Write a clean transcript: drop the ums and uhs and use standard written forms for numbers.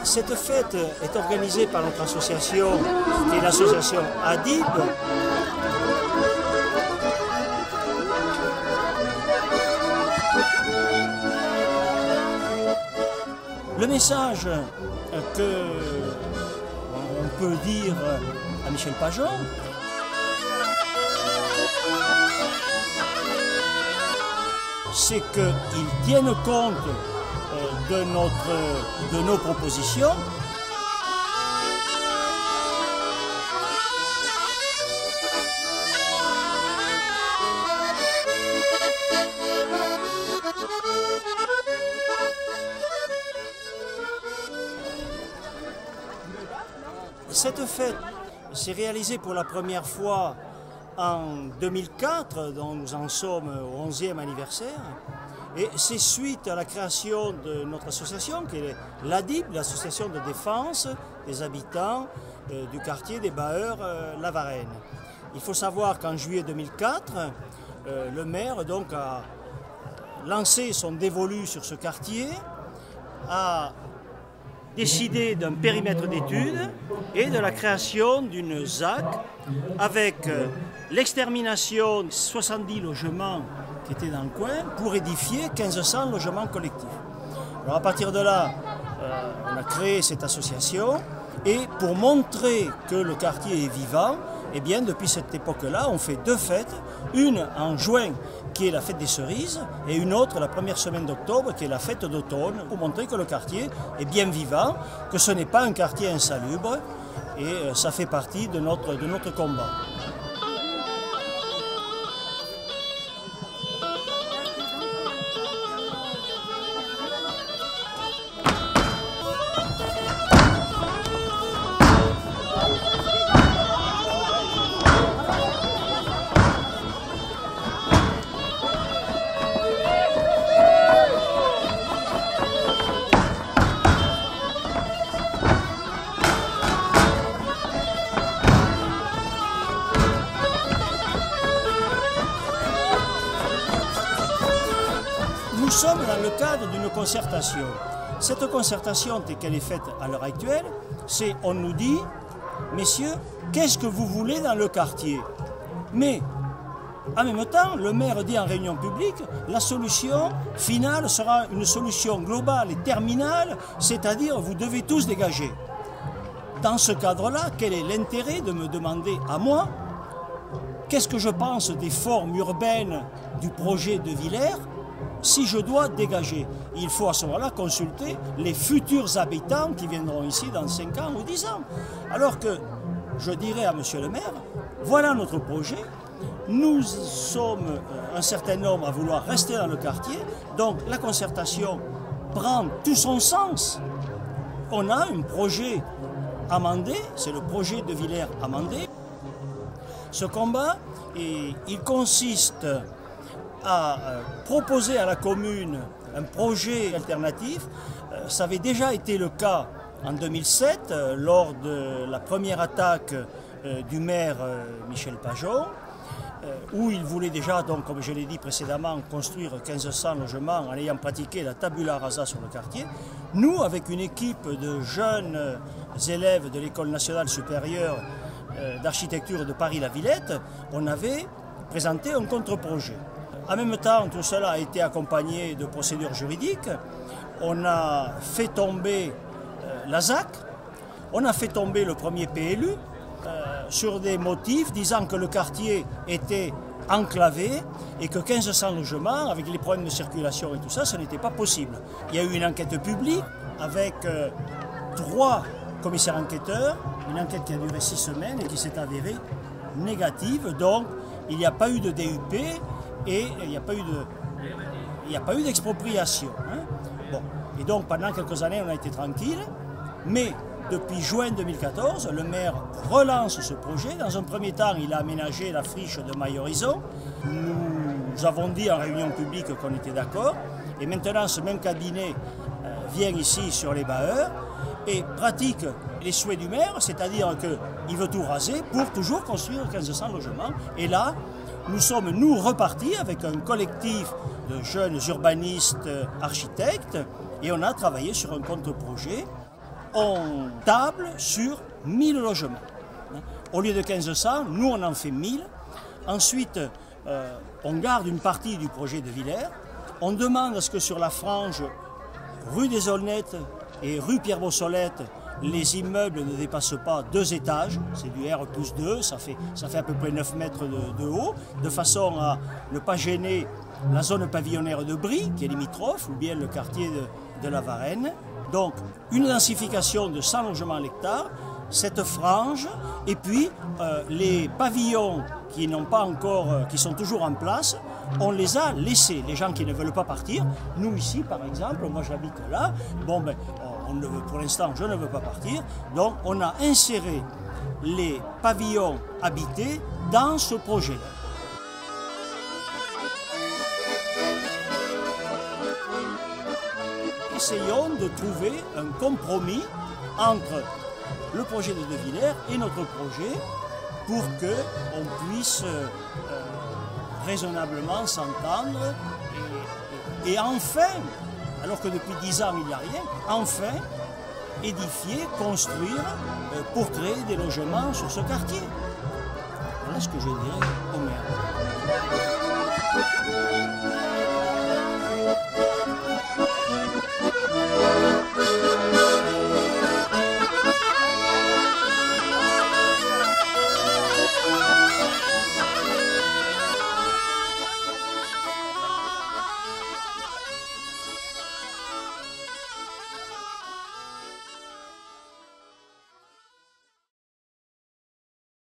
Cette fête est organisée par notre association, qui est l'association ADIB. Le message que on peut dire à Michel Pajon, c'est qu'il tienne compte de nos propositions. Cette fête s'est réalisée pour la première fois en 2004, dont nous en sommes au 11e anniversaire. Et c'est suite à la création de notre association, qui est l'ADIB, l'association de défense des habitants du quartier des Baeurs La Varenne. Il faut savoir qu'en juillet 2004, le maire donc, a lancé son dévolu sur ce quartier, a décidé d'un périmètre d'études et de la création d'une ZAC avec l'extermination de 70 logements qui étaient dans le coin pour édifier 1500 logements collectifs. Alors à partir de là, on a créé cette association et pour montrer que le quartier est vivant, eh bien depuis cette époque-là, on fait deux fêtes, une en juin qui est la fête des cerises et une autre la première semaine d'octobre qui est la fête d'automne pour montrer que le quartier est bien vivant, que ce n'est pas un quartier insalubre et ça fait partie de notre combat. Nous sommes dans le cadre d'une concertation. Cette concertation, telle qu'elle est faite à l'heure actuelle, c'est on nous dit, messieurs, qu'est-ce que vous voulez dans le quartier? Mais en même temps, le maire dit en réunion publique, la solution finale sera une solution globale et terminale, c'est-à-dire vous devez tous dégager. Dans ce cadre-là, quel est l'intérêt de me demander à moi qu'est-ce que je pense des formes urbaines du projet de Villers si je dois dégager? Il faut à ce moment-là consulter les futurs habitants qui viendront ici dans 5 ans ou 10 ans. Alors que je dirais à monsieur le maire, voilà notre projet, nous sommes un certain nombre à vouloir rester dans le quartier, donc la concertation prend tout son sens. On a un projet amendé, c'est le projet de Villers amendé. Ce combat, il consiste à proposer à la commune un projet alternatif. Ça avait déjà été le cas en 2007 lors de la première attaque du maire Michel Pajon où il voulait déjà, donc, comme je l'ai dit précédemment, construire 1500 logements en ayant pratiqué la tabula rasa sur le quartier. Nous, avec une équipe de jeunes élèves de l'École nationale supérieure d'architecture de Paris-la-Villette, on avait présenté un contre-projet. En même temps, tout cela a été accompagné de procédures juridiques. On a fait tomber la ZAC, on a fait tomber le premier PLU sur des motifs disant que le quartier était enclavé et que 1500 logements, avec les problèmes de circulation et tout ça, ce n'était pas possible. Il y a eu une enquête publique avec 3 commissaires enquêteurs, une enquête qui a duré 6 semaines et qui s'est avérée négative. Donc, il n'y a pas eu de DUP et il n'y a pas eu d'expropriation. Hein. Bon. Et donc, pendant quelques années, on a été tranquille, mais depuis juin 2014, le maire relance ce projet. Dans un premier temps, il a aménagé la friche de Maille-Horizon. Nous avons dit en réunion publique qu'on était d'accord. Et maintenant, ce même cabinet vient ici sur les Baeurs et pratique les souhaits du maire, c'est-à-dire qu'il veut tout raser pour toujours construire 1500 logements. Et là, nous sommes, repartis avec un collectif de jeunes urbanistes architectes et on a travaillé sur un contre-projet. on table sur 1000 logements. Au lieu de 1500, nous on en fait 1000. Ensuite, on garde une partie du projet de Villers. On demande à ce que sur la frange rue des Aulnettes et rue Pierre-Beausolette, les immeubles ne dépassent pas 2 étages, c'est du R+2, ça fait à peu près 9 mètres de haut, de façon à ne pas gêner la zone pavillonnaire de Brie, qui est limitrophe, ou bien le quartier de la Varenne. Donc, une densification de 100 logements à l'hectare, cette frange, et puis les pavillons qui n'ont pas encore, qui sont toujours en place, on les a laissés, les gens qui ne veulent pas partir. Nous ici, par exemple, moi j'habite là, bon ben, pour l'instant je ne veux pas partir, donc on a inséré les pavillons habités dans ce projet-là. Essayons de trouver un compromis entre le projet de De Villers et notre projet pour qu'on puisse raisonnablement s'entendre et enfin, alors que depuis 10 ans il n'y a rien, enfin édifier, construire pour créer des logements sur ce quartier. Voilà ce que je dirais au maire.